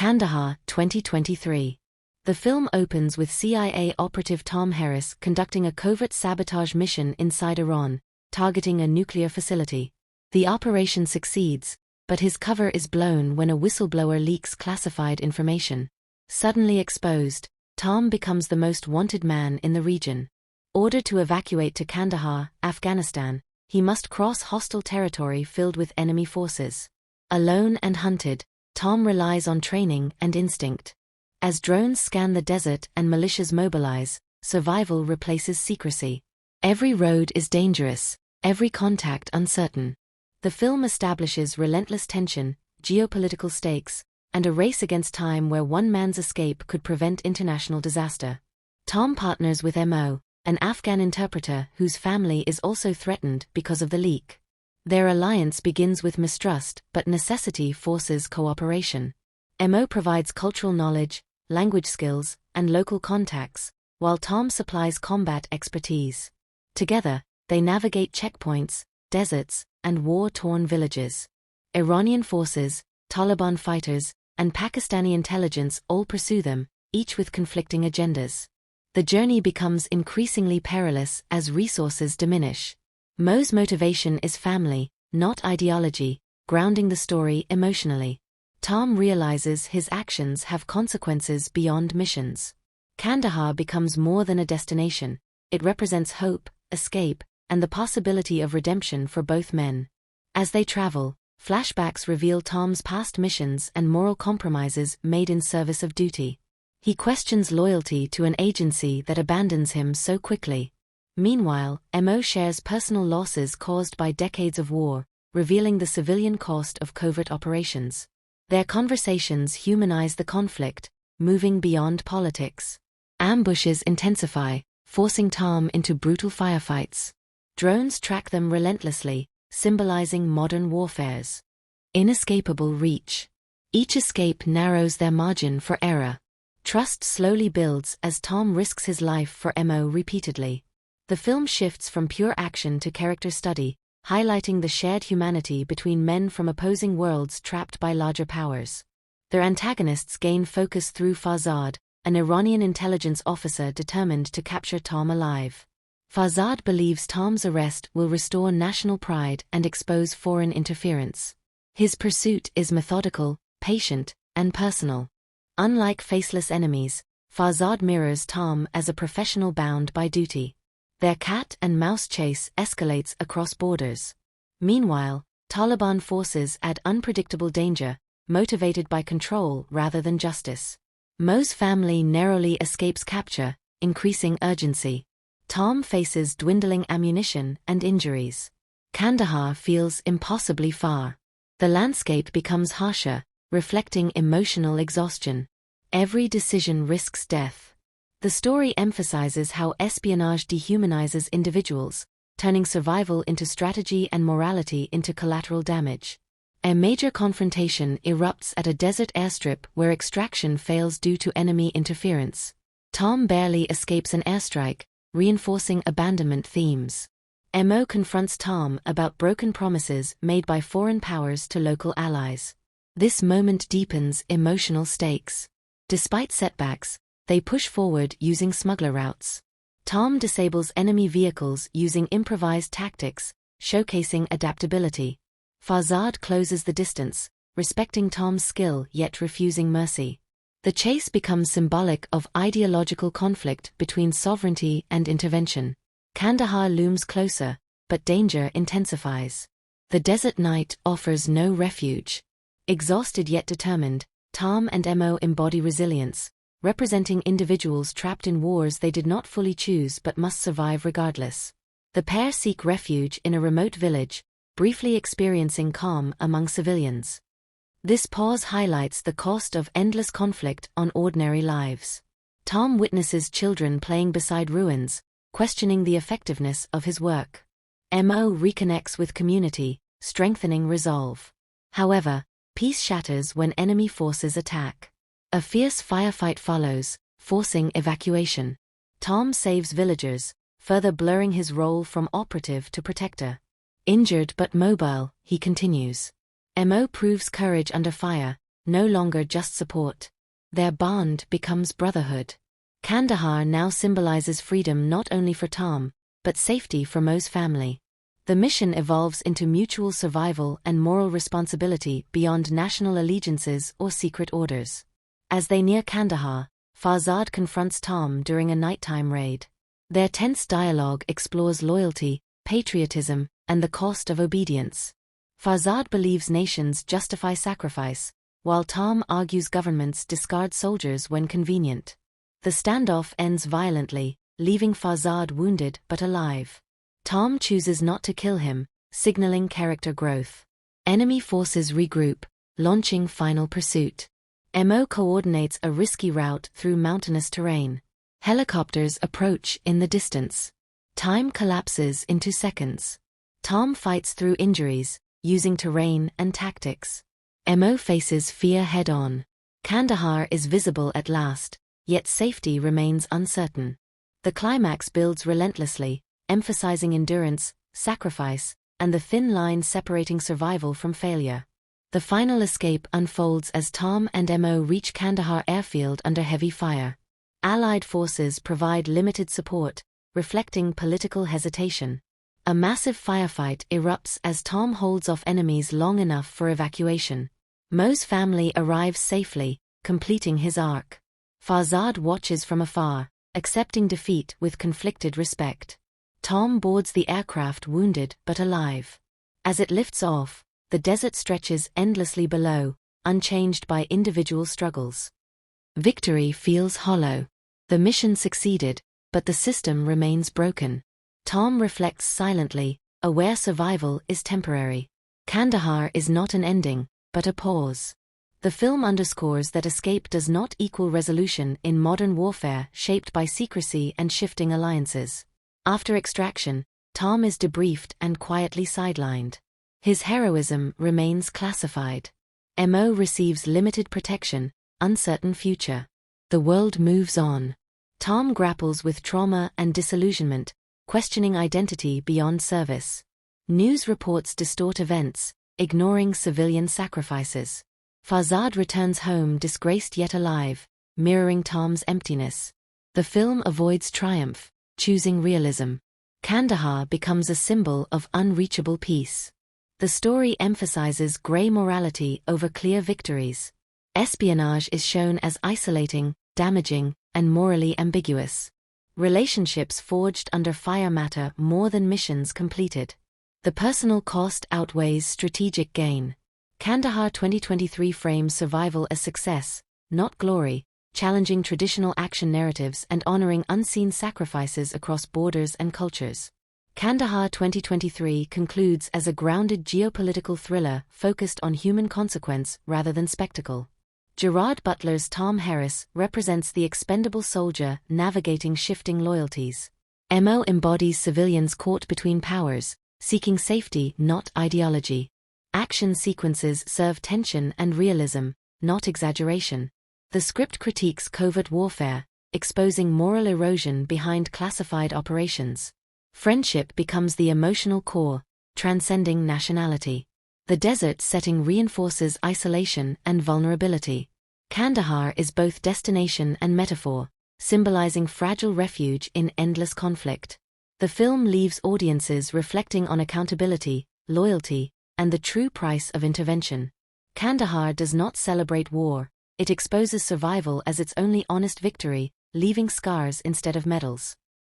Kandahar, 2023. The film opens with CIA operative Tom Harris conducting a covert sabotage mission inside Iran, targeting a nuclear facility. The operation succeeds, but his cover is blown when a whistleblower leaks classified information. Suddenly exposed, Tom becomes the most wanted man in the region. Ordered to evacuate to Kandahar, Afghanistan, he must cross hostile territory filled with enemy forces. Alone and hunted, Tom relies on training and instinct. As drones scan the desert and militias mobilize, survival replaces secrecy. Every road is dangerous, every contact uncertain. The film establishes relentless tension, geopolitical stakes, and a race against time where one man's escape could prevent international disaster. Tom partners with Mo, an Afghan interpreter whose family is also threatened because of the leak. Their alliance begins with mistrust, but necessity forces cooperation. Mo provides cultural knowledge, language skills, and local contacts, while Tom supplies combat expertise. Together, they navigate checkpoints, deserts, and war-torn villages. Iranian forces, Taliban fighters, and Pakistani intelligence all pursue them, each with conflicting agendas. The journey becomes increasingly perilous as resources diminish. Mo's motivation is family, not ideology, grounding the story emotionally. Tom realizes his actions have consequences beyond missions. Kandahar becomes more than a destination. It represents hope, escape, and the possibility of redemption for both men. As they travel, flashbacks reveal Tom's past missions and moral compromises made in service of duty. He questions loyalty to an agency that abandons him so quickly. Meanwhile, Mo shares personal losses caused by decades of war, revealing the civilian cost of covert operations. Their conversations humanize the conflict, moving beyond politics. Ambushes intensify, forcing Tom into brutal firefights. Drones track them relentlessly, symbolizing modern warfare's inescapable reach. Each escape narrows their margin for error. Trust slowly builds as Tom risks his life for Mo repeatedly. The film shifts from pure action to character study, highlighting the shared humanity between men from opposing worlds trapped by larger powers. Their antagonists gain focus through Farzad, an Iranian intelligence officer determined to capture Tom alive. Farzad believes Tom's arrest will restore national pride and expose foreign interference. His pursuit is methodical, patient, and personal. Unlike faceless enemies, Farzad mirrors Tom as a professional bound by duty. Their cat-and-mouse chase escalates across borders. Meanwhile, Taliban forces add unpredictable danger, motivated by control rather than justice. Mo's family narrowly escapes capture, increasing urgency. Tom faces dwindling ammunition and injuries. Kandahar feels impossibly far. The landscape becomes harsher, reflecting emotional exhaustion. Every decision risks death. The story emphasizes how espionage dehumanizes individuals, turning survival into strategy and morality into collateral damage. A major confrontation erupts at a desert airstrip where extraction fails due to enemy interference. Tom barely escapes an airstrike, reinforcing abandonment themes. Mo confronts Tom about broken promises made by foreign powers to local allies. This moment deepens emotional stakes. Despite setbacks, they push forward using smuggler routes. Tom disables enemy vehicles using improvised tactics, showcasing adaptability. Farzad closes the distance, respecting Tom's skill yet refusing mercy. The chase becomes symbolic of ideological conflict between sovereignty and intervention. Kandahar looms closer, but danger intensifies. The desert night offers no refuge. Exhausted yet determined, Tom and Mo embody resilience, representing individuals trapped in wars they did not fully choose but must survive regardless. The pair seek refuge in a remote village, briefly experiencing calm among civilians. This pause highlights the cost of endless conflict on ordinary lives. Tom witnesses children playing beside ruins, questioning the effectiveness of his work. Mo reconnects with community, strengthening resolve. However, peace shatters when enemy forces attack. A fierce firefight follows, forcing evacuation. Tom saves villagers, further blurring his role from operative to protector. Injured but mobile, he continues. Mo proves courage under fire, no longer just support. Their bond becomes brotherhood. Kandahar now symbolizes freedom not only for Tom, but safety for Mo's family. The mission evolves into mutual survival and moral responsibility beyond national allegiances or secret orders. As they near Kandahar, Farzad confronts Tom during a nighttime raid. Their tense dialogue explores loyalty, patriotism, and the cost of obedience. Farzad believes nations justify sacrifice, while Tom argues governments discard soldiers when convenient. The standoff ends violently, leaving Farzad wounded but alive. Tom chooses not to kill him, signaling character growth. Enemy forces regroup, launching final pursuit. Mo coordinates a risky route through mountainous terrain. Helicopters approach in the distance. Time collapses into seconds. Tom fights through injuries, using terrain and tactics. Mo faces fear head-on. Kandahar is visible at last, yet safety remains uncertain. The climax builds relentlessly, emphasizing endurance, sacrifice, and the thin line separating survival from failure. The final escape unfolds as Tom and Mo reach Kandahar airfield under heavy fire. Allied forces provide limited support, reflecting political hesitation. A massive firefight erupts as Tom holds off enemies long enough for evacuation. Mo's family arrives safely, completing his arc. Farzad watches from afar, accepting defeat with conflicted respect. Tom boards the aircraft wounded but alive. As it lifts off, the desert stretches endlessly below, unchanged by individual struggles. Victory feels hollow. The mission succeeded, but the system remains broken. Tom reflects silently, aware survival is temporary. Kandahar is not an ending, but a pause. The film underscores that escape does not equal resolution in modern warfare shaped by secrecy and shifting alliances. After extraction, Tom is debriefed and quietly sidelined. His heroism remains classified. Mo receives limited protection, uncertain future. The world moves on. Tom grapples with trauma and disillusionment, questioning identity beyond service. News reports distort events, ignoring civilian sacrifices. Farzad returns home disgraced yet alive, mirroring Tom's emptiness. The film avoids triumph, choosing realism. Kandahar becomes a symbol of unreachable peace. The story emphasizes gray morality over clear victories. Espionage is shown as isolating, damaging, and morally ambiguous. Relationships forged under fire matter more than missions completed. The personal cost outweighs strategic gain. Kandahar 2023 frames survival as success, not glory, challenging traditional action narratives and honoring unseen sacrifices across borders and cultures. Kandahar 2023 concludes as a grounded geopolitical thriller focused on human consequence rather than spectacle. Gerard Butler's Tom Harris represents the expendable soldier navigating shifting loyalties. Mo embodies civilians caught between powers, seeking safety, not ideology. Action sequences serve tension and realism, not exaggeration. The script critiques covert warfare, exposing moral erosion behind classified operations. Friendship becomes the emotional core, transcending nationality. The desert setting reinforces isolation and vulnerability. Kandahar is both destination and metaphor, symbolizing fragile refuge in endless conflict. The film leaves audiences reflecting on accountability, loyalty, and the true price of intervention. Kandahar does not celebrate war, it exposes survival as its only honest victory, leaving scars instead of medals.